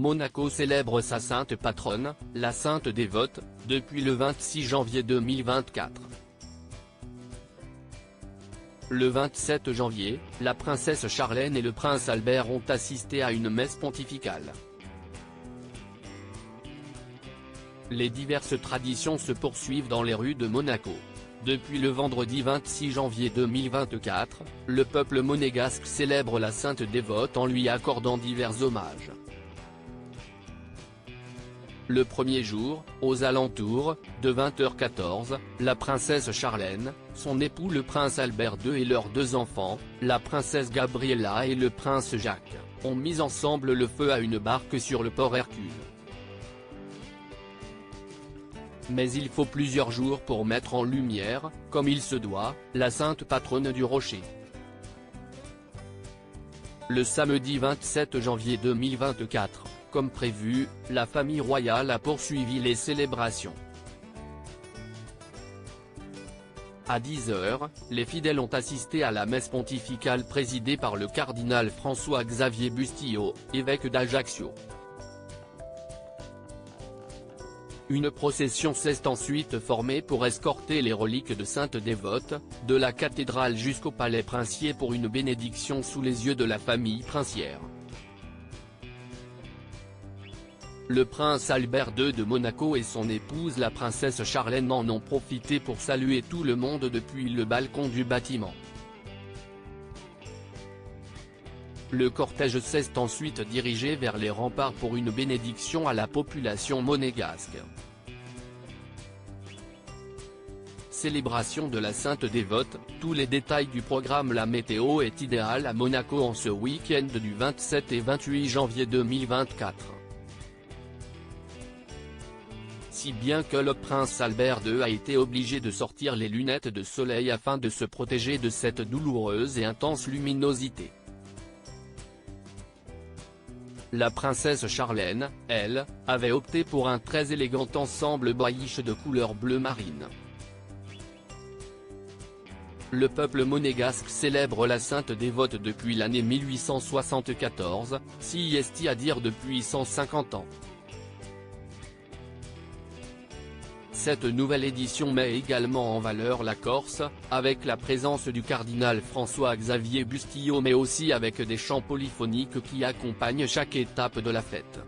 Monaco célèbre sa sainte patronne, la sainte dévote, depuis le 26 janvier 2024. Le 27 janvier, la princesse Charlène et le prince Albert ont assisté à une messe pontificale. Les diverses traditions se poursuivent dans les rues de Monaco. Depuis le vendredi 26 janvier 2024, le peuple monégasque célèbre la sainte dévote en lui accordant divers hommages. Le premier jour, aux alentours de 20h14, la princesse Charlène, son époux le prince Albert II et leurs deux enfants, la princesse Gabriella et le prince Jacques, ont mis ensemble le feu à une barque sur le port Hercule. Mais il faut plusieurs jours pour mettre en lumière, comme il se doit, la sainte patronne du rocher. Le samedi 27 janvier 2024, comme prévu, la famille royale a poursuivi les célébrations. À 10h, les fidèles ont assisté à la messe pontificale présidée par le cardinal François-Xavier Bustillo, évêque d'Ajaccio. Une procession s'est ensuite formée pour escorter les reliques de sainte dévote, de la cathédrale jusqu'au palais princier pour une bénédiction sous les yeux de la famille princière. Le prince Albert II de Monaco et son épouse la princesse Charlène en ont profité pour saluer tout le monde depuis le balcon du bâtiment. Le cortège s'est ensuite dirigé vers les remparts pour une bénédiction à la population monégasque. Célébration de la sainte dévote, tous les détails du programme. La météo est idéale à Monaco en ce week-end du 27 et 28 janvier 2024. Si bien que le prince Albert II a été obligé de sortir les lunettes de soleil afin de se protéger de cette douloureuse et intense luminosité. La princesse Charlène, elle, avait opté pour un très élégant ensemble boyish de couleur bleu marine. Le peuple monégasque célèbre la sainte dévote depuis l'année 1874, si est à dire depuis 150 ans. Cette nouvelle édition met également en valeur la Corse, avec la présence du cardinal François-Xavier Bustillo mais aussi avec des chants polyphoniques qui accompagnent chaque étape de la fête.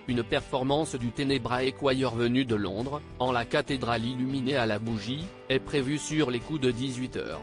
Une performance du Tenebrae Choir venu de Londres, en la cathédrale illuminée à la bougie, est prévue sur les coups de 18h.